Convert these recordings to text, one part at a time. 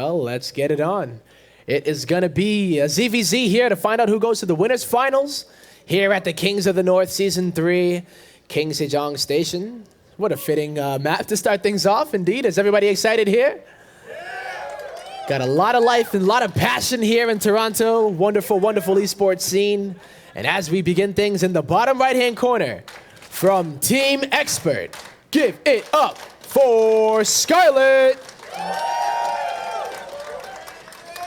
Well, let's get it on. It is going to be a ZVZ here to find out who goes to the winners finals here at the Kings of the North Season 3, King Sejong Station. What a fitting map to start things off, indeed. Is everybody excited here? Got a lot of life and a lot of passion here in Toronto. Wonderful, wonderful esports scene. And as we begin things in the bottom right-hand corner, from Team Expert, give it up for Scarlett.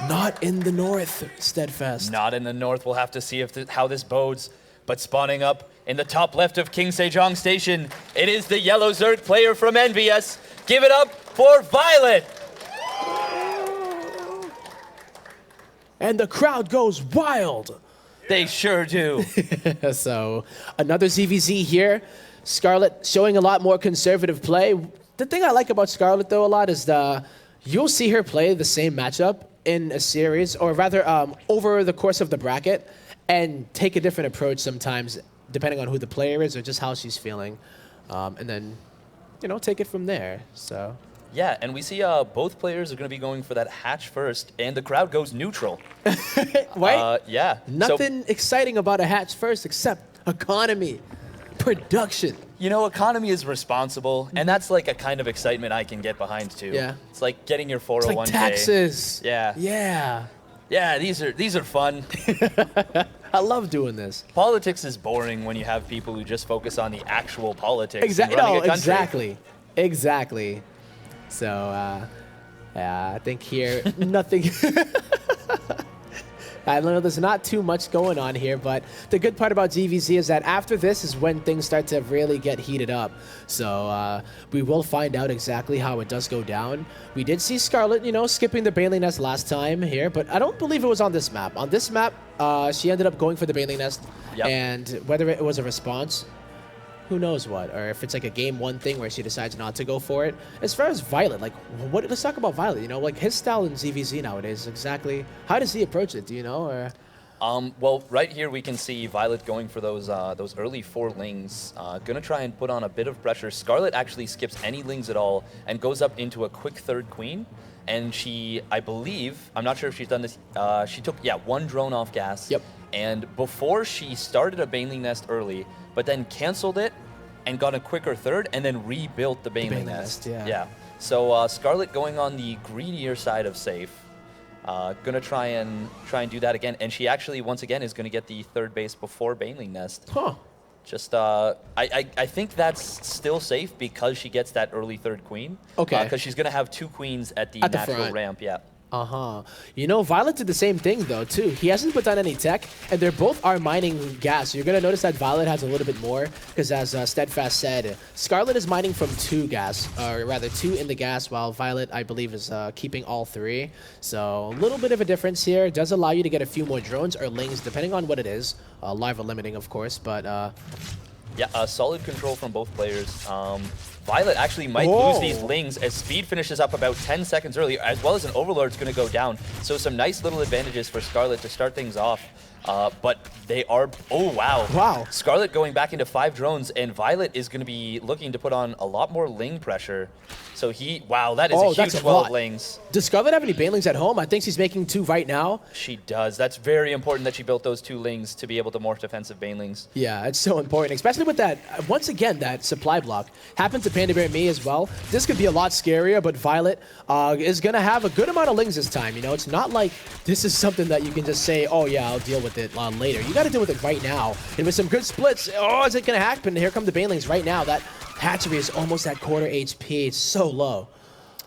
Not in the north, Steadfast. Not in the north. We'll have to see how this bodes. But spawning up in the top left of King Sejong Station, it is the yellow Zerg player from Envious. Give it up for Violet. And the crowd goes wild. They sure do. So another ZVZ here. Scarlett showing a lot more conservative play. The thing I like about Scarlett, though, a lot is you'll see her play the same matchup in a series, or rather over the course of the bracket, and take a different approach sometimes, depending on who the player is or just how she's feeling. And then, take it from there. So. Yeah, and we see both players are going to be going for that hatch first, and the crowd goes neutral. Right? Yeah. Nothing exciting about a hatch first except economy, production. Economy is responsible, and that's like a kind of excitement I can get behind too. Yeah. It's like getting your 401k. It's like taxes. Yeah. Yeah. Yeah, these are fun. I love doing this. Politics is boring when you have people who just focus on the actual politics. Exactly. And running a country. Exactly. Exactly. So, I think here, nothing. I know there's not too much going on here, but the good part about GVZ is that after this is when things start to really get heated up. So we will find out exactly how it does go down. We did see Scarlett, skipping the Bailey Nest last time here, but I don't believe it was on this map. On this map, she ended up going for the Bailey Nest, yep. And whether it was a response, who knows what, or if it's like a game one thing where she decides not to go for it. As far as Violet, let's talk about Violet, his style in ZVZ nowadays, exactly, how does he approach it, do you know, or? Well, right here we can see Violet going for those early 4 lings, gonna try and put on a bit of pressure. Scarlett actually skips any lings at all and goes up into a quick third queen, and she, I believe, I'm not sure if she's done this, she took, 1 drone off gas. Yep. And before she started a Baneling Nest early, but then canceled it and got a quicker third and then rebuilt the Baneling Nest. Yeah. So Scarlett going on the greedier side of safe. Gonna try and do that again. And she actually, once again, is gonna get the third base before Baneling Nest. Huh. Just, I think that's still safe because she gets that early third queen. Okay. Because she's gonna have 2 queens at the natural front. ramp, yeah. Uh-huh. Violet did the same thing, though, too. He hasn't put down any tech, and they're both are mining gas. You're going to notice that Violet has a little bit more, because as Steadfast said, Scarlett is mining from 2 gas, or rather 2 in the gas, while Violet, I believe, is keeping all 3. So a little bit of a difference here. It does allow you to get a few more drones or lings, depending on what it is. Larva limiting, of course, but... Yeah, solid control from both players. Violet actually might lose these lings as speed finishes up about 10 seconds early, as well as an Overlord's going to go down. So some nice little advantages for Scarlett to start things off. But they are... Oh, wow. Wow. Scarlett going back into 5 drones, and Violet is going to be looking to put on a lot more ling pressure. So he... Wow, that is a huge 12 lings. Does Scarlett have any banelings at home? I think she's making 2 right now. She does. That's very important that she built those 2 lings to be able to morph defensive banelings. Yeah, it's so important, especially with that, once again, that supply block. Happened to Panda Bear and me as well. This could be a lot scarier, but Violet is going to have a good amount of lings this time. It's not like this is something that you can just say, oh yeah, I'll deal with it later. You got to deal with it right now. And with some good splits, is it going to happen? Here come the banelings right now. That hatchery is almost at quarter HP. It's so low.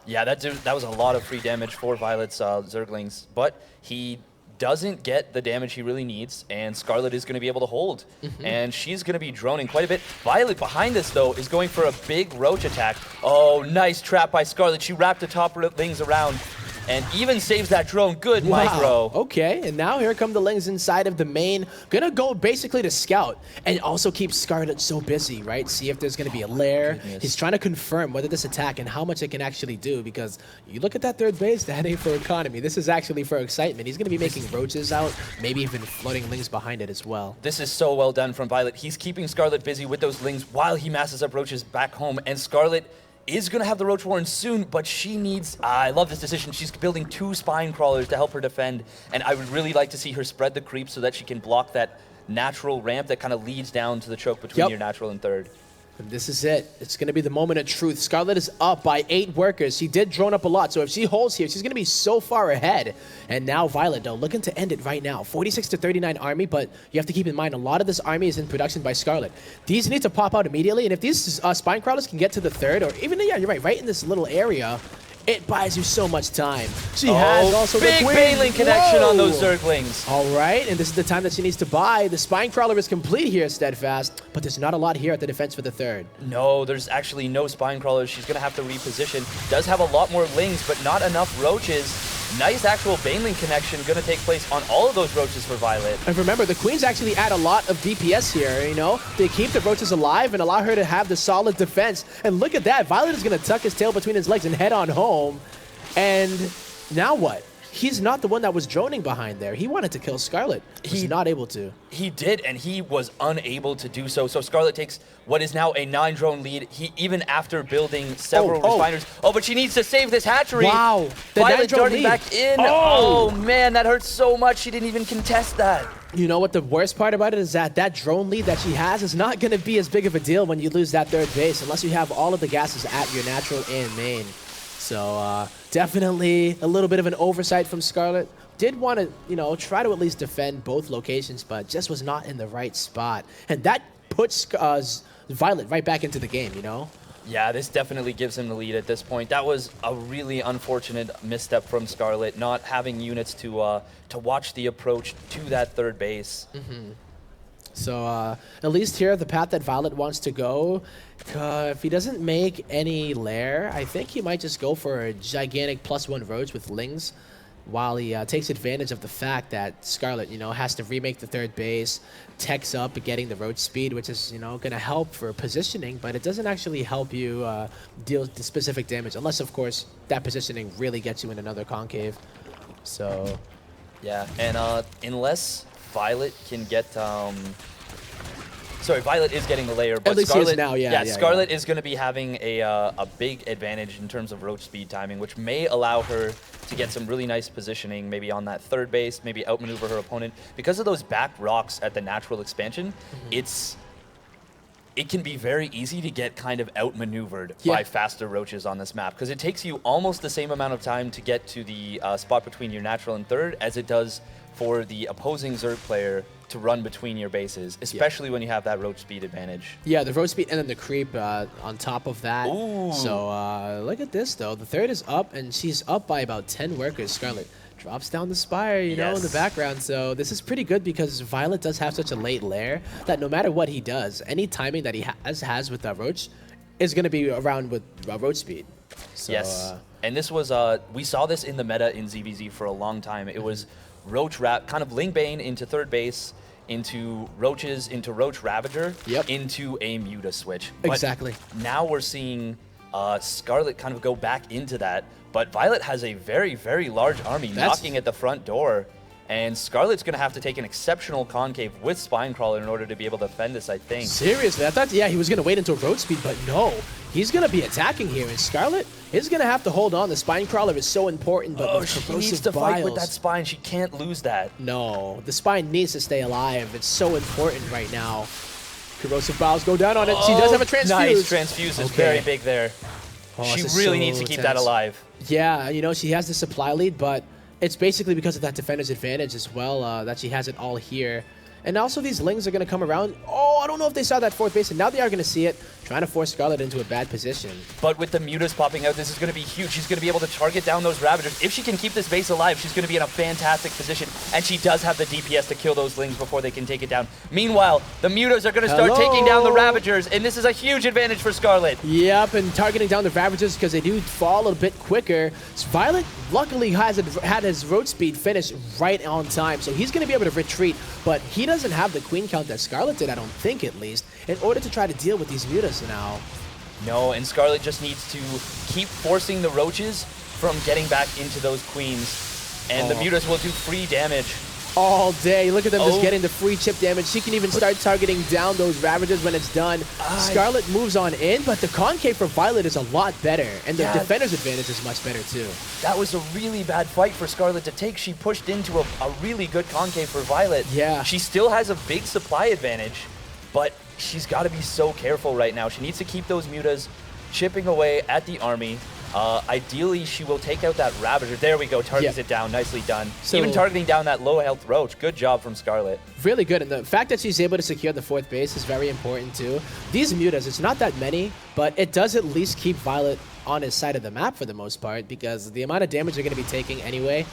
Yeah, that was a lot of free damage for Violet's Zerglings, but he doesn't get the damage he really needs, and Scarlett is going to be able to hold, and she's going to be droning quite a bit. Violet behind this, though, is going for a big roach attack. Oh, nice trap by Scarlett. She wrapped the top lings around and even saves that drone. Good micro. Okay, and now here come the lings inside of the main. Gonna go basically to scout and also keep Scarlett so busy, right? See if there's gonna be a lair. He's trying to confirm whether this attack and how much it can actually do, because you look at that third base, that ain't for economy. This is actually for excitement. He's gonna be making roaches out, maybe even floating lings behind it as well. This is so well done from Violet. He's keeping Scarlett busy with those lings while he masses up roaches back home, and Scarlett is going to have the Roach Warren soon, but she needs... I love this decision. She's building 2 Spine Crawlers to help her defend, and I would really like to see her spread the creep so that she can block that natural ramp that kind of leads down to the choke between your natural and third. And this is it. It's going to be the moment of truth. Scarlett is up by 8 workers. She did drone up a lot, so if she holds here, she's going to be so far ahead. And now Violet, though, looking to end it right now. 46 to 39 army, but you have to keep in mind, a lot of this army is in production by Scarlett. These need to pop out immediately, and if these Spine Crawlers can get to the third, or even, yeah, you're right in this little area, it buys you so much time. She has also big the Baneling connection on those Zerglings. All right, and this is the time that she needs to buy. The Spine Crawler is complete here, Steadfast, but there's not a lot here at the defense for the third. No, there's actually no Spine Crawlers. She's going to have to reposition. Does have a lot more Lings, but not enough Roaches. Nice actual Baneling connection going to take place on all of those Roaches for Violet. And remember, the Queens actually add a lot of DPS here, you know? They keep the Roaches alive and allow her to have the solid defense. And look at that. Violet is going to tuck his tail between his legs and head on home. And now what? He's not the one that was droning behind there. He wanted to kill Scarlett. He's not able to. He did, and he was unable to do so. So Scarlett takes what is now a 9-drone lead. Even after building several refiners. Oh, but she needs to save this hatchery. Wow. Violet darting back in. Oh, man, that hurts so much. She didn't even contest that. You know what the worst part about it is that drone lead that she has is not going to be as big of a deal when you lose that third base, unless you have all of the gases at your natural and main. So definitely a little bit of an oversight from Scarlett. Did want to, you know, try to at least defend both locations, but just was not in the right spot. And that puts Violet right back into the game, you know? Yeah, this definitely gives him the lead at this point. That was a really unfortunate misstep from Scarlett, not having units to watch the approach to that third base. So at least here, the path that Violet wants to go, if he doesn't make any lair, I think he might just go for a gigantic +1 Roach with Lings, while he takes advantage of the fact that Scarlett, you know, has to remake the third base, techs up getting the Roach speed, which is, you know, going to help for positioning, but it doesn't actually help you deal the specific damage, unless, of course, that positioning really gets you in another concave. So... yeah, and unless Violet can get... sorry, Violet is getting the layer, but at least Scarlett, he is now, yeah, Scarlett is going to be having a big advantage in terms of Roach speed timing, which may allow her to get some really nice positioning, maybe on that third base, maybe outmaneuver her opponent. Because of those back rocks at the natural expansion, it can be very easy to get kind of outmaneuvered by faster Roaches on this map, because it takes you almost the same amount of time to get to the spot between your natural and third as it does for the opposing Zerg player to run between your bases, especially when you have that Roach speed advantage. Yeah, the Roach speed and then the creep on top of that. Ooh. So look at this, though. The third is up, and she's up by about 10 workers. Scarlett drops down the Spire, you know, in the background. So this is pretty good because Violet does have such a late lair that no matter what he does, any timing that he has with that Roach is going to be around with Roach speed. So, yes, and this was, we saw this in the meta in ZVZ for a long time. It was Roach kind of Ling Bane into third base, into Roaches, into Roach Ravager, into a Muta switch. Exactly. But now we're seeing Scarlett kind of go back into that, but Violet has a very, very large army knocking at the front door, and Scarlett's going to have to take an exceptional concave with Spine Crawler in order to be able to defend this, I think. Seriously? I thought, yeah, he was going to wait until Roach speed, but no. He's going to be attacking here, and Scarlett is going to have to hold on. The Spine Crawler is so important, but she needs to fight with that Spine. She can't lose that. No, the Spine needs to stay alive. It's so important right now. Corrosive Biles go down on it. She does have a Transfuse. Nice Transfuse is very big there. She really needs to keep that alive. Yeah, you know, she has the supply lead, but it's basically because of that defender's advantage as well that she has it all here. And also these Lings are going to come around. Oh, I don't know if they saw that fourth base, and now they are going to see it, trying to force Scarlett into a bad position. But with the Mutas popping out, this is going to be huge. She's going to be able to target down those Ravagers. If she can keep this base alive, she's going to be in a fantastic position, and she does have the DPS to kill those Lings before they can take it down. Meanwhile, the Mutas are going to start taking down the Ravagers, and this is a huge advantage for Scarlett. Yep, and targeting down the Ravagers because they do fall a bit quicker. Violet luckily had his road speed finish right on time, so he's going to be able to retreat, but he doesn't have the queen count that Scarlett did, I don't think at least, in order to try to deal with these Mutas now. No, and Scarlett just needs to keep forcing the Roaches from getting back into those queens, and the Mutas will do free damage. all day. Look at them just Oh. getting the free chip damage. She can even start targeting down those Ravagers when it's done. Scarlett moves on in, but the concave for Violet is a lot better, and the defender's advantage is much better too. That was a really bad fight for Scarlett to take. She pushed into a really good concave for Violet. Yeah. She still has a big supply advantage, but she's got to be so careful right now. She needs to keep those mutas chipping away at the army. Ideally, she will take out that Ravager. There we go, targets it down, nicely done. So- Even targeting down that low health Roach. Good job from Scarlett. Really good, and the fact that she's able to secure the 4th base is very important too. These mutas, it's not that many, but it does at least keep Violet on his side of the map for the most part, because the amount of damage they're going to be taking anyway,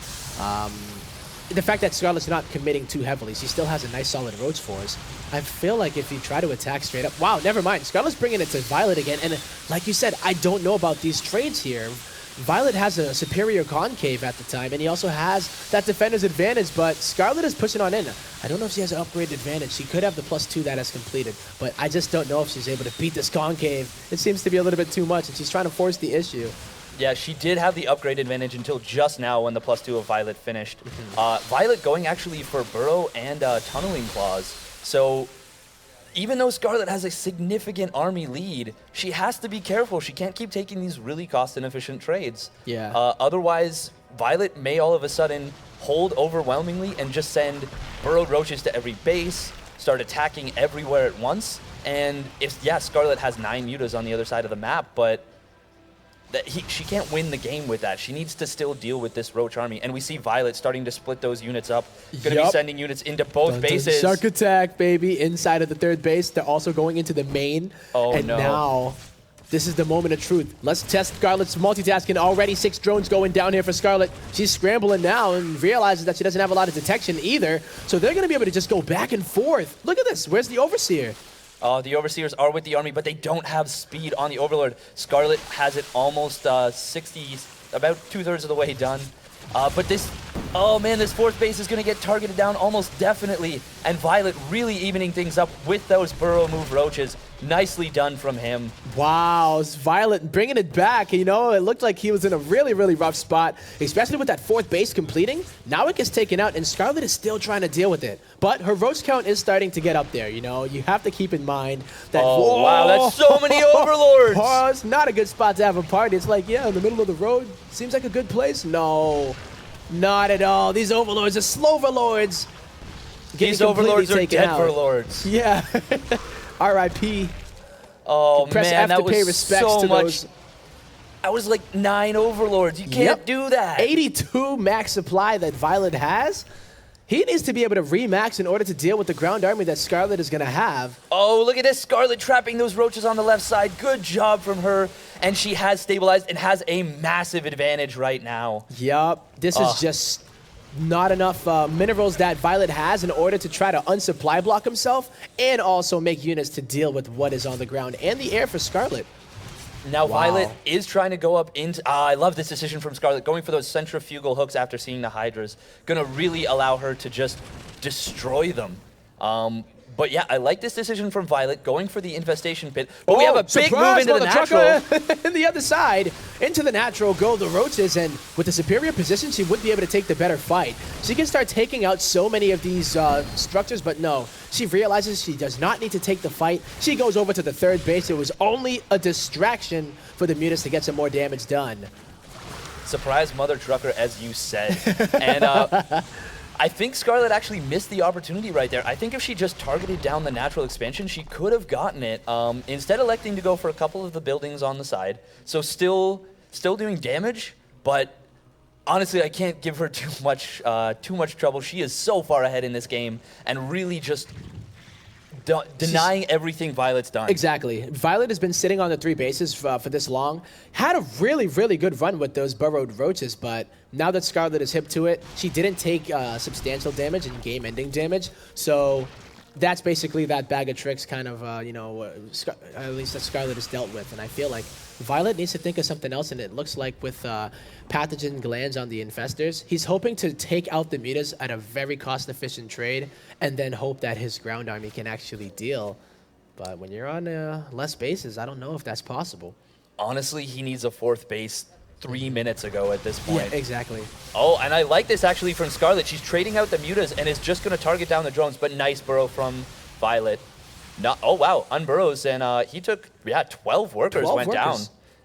the fact that Scarlett's not committing too heavily, she still has a nice solid Roach force. I feel like if you try to attack straight up... Wow, never mind. Scarlett's bringing it to Violet again, and like you said, I don't know about these trades here. Violet has a superior concave at the time, and he also has that defender's advantage, but Scarlett is pushing on in. I don't know if she has an upgraded advantage. She could have the +2 that has completed, but I just don't know if she's able to beat this concave. It seems to be a little bit too much, and she's trying to force the issue. Yeah, she did have the upgrade advantage until just now when the +2 of Violet finished. Violet going actually for Burrow and Tunneling Claws. So even though Scarlett has a significant army lead, she has to be careful. She can't keep taking these really cost-inefficient trades. Yeah. Otherwise, Violet may all of a sudden hold overwhelmingly and just send burrowed roaches to every base, start attacking everywhere at once. And Scarlett has 9 mutas on the other side of the map, but she can't win the game with that. She needs to still deal with this Roach army. And we see Violet starting to split those units up. Going to be sending units into both bases. Shark attack, baby, inside of the 3rd base. They're also going into the main. Oh, and no. now, this is the moment of truth. Let's test Scarlett's multitasking. Already 6 drones going down here for Scarlett. She's scrambling now and realizes that she doesn't have a lot of detection either. So they're going to be able to just go back and forth. Look at this. Where's the Overseer? The Overseers are with the army, but they don't have speed on the Overlord. Scarlett has it almost 60, about 2/3 of the way done. But this 4th base is going to get targeted down almost definitely. And Violet really evening things up with those burrow move roaches. Nicely done from him. Wow, Violet bringing it back. You know, it looked like he was in a really, really rough spot, especially with that 4th base completing. Now it gets taken out, and Scarlett is still trying to deal with it. But her Roach count is starting to get up there, you know. You have to keep in mind that... Oh, wow, that's so many Overlords! Oh, it's not a good spot to have a party. It's like, yeah, in the middle of the road. Seems like a good place. No, not at all. These Overlords are Sloverlords. These Overlords are dead for lords. Yeah. R.I.P. Oh, Press man, F that to pay was respects so to much. those. That was like 9 Overlords. You can't do that. 82 max supply that Violet has. He needs to be able to remax in order to deal with the ground army that Scarlett is going to have. Oh, look at this. Scarlett trapping those roaches on the left side. Good job from her. And she has stabilized and has a massive advantage right now. Yup. This is just not enough minerals that Violet has in order to try to unsupply block himself and also make units to deal with what is on the ground and the air for Scarlett. Now Violet is trying to go up into... I love this decision from Scarlett. Going for those centrifugal hooks after seeing the Hydras. Gonna really allow her to just destroy them. But yeah, I like this decision from Violet, going for the infestation pit. But we have a big move into the natural. In the other side, into the natural go the roaches, and with the superior position, she would be able to take the better fight. She can start taking out so many of these structures, but no. She realizes she does not need to take the fight. She goes over to the 3rd base. It was only a distraction for the Mutas to get some more damage done. Surprise mother trucker, as you said. And I think Scarlett actually missed the opportunity right there. I think if she just targeted down the natural expansion, she could have gotten it. Instead electing to go for a couple of the buildings on the side. So still doing damage, but honestly, I can't give her too much trouble. She is so far ahead in this game and really just denying everything Violet's done. Exactly. Violet has been sitting on the 3 bases for this long. Had a really, really good run with those burrowed roaches, but now that Scarlett is hip to it, she didn't take substantial damage and game-ending damage. So that's basically that bag of tricks kind of, at least that Scarlett has dealt with. And I feel like Violet needs to think of something else, and it looks like with pathogen glands on the infestors, he's hoping to take out the mutas at a very cost-efficient trade and then hope that his ground army can actually deal. But when you're on less bases, I don't know if that's possible. Honestly, he needs a 4th base 3 minutes ago at this point. Yeah, exactly. Oh, and I like this actually from Scarlett. She's trading out the mutas and is just going to target down the drones, but nice burrow from Violet. No, oh, wow, unburrows, and he took, 12 workers went down.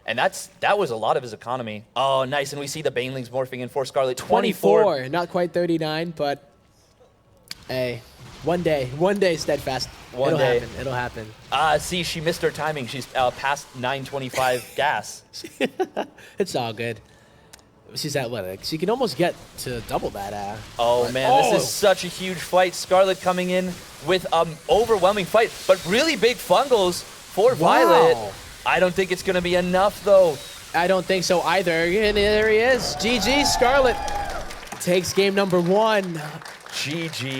And that was a lot of his economy. Oh, nice, and we see the Banelings morphing in for Scarlett. 24, not quite 39, but hey, one day, Steadfast. It'll happen. It'll happen. See, she missed her timing. She's past 925 gas. It's all good. She's at what? Like, she can almost get to double that. Oh, man, this is such a huge fight. Scarlett coming in with an overwhelming fight, but really big fungals for Violet. I don't think it's going to be enough, though. I don't think so either. And there he is. GG, Scarlett takes game number 1. GG.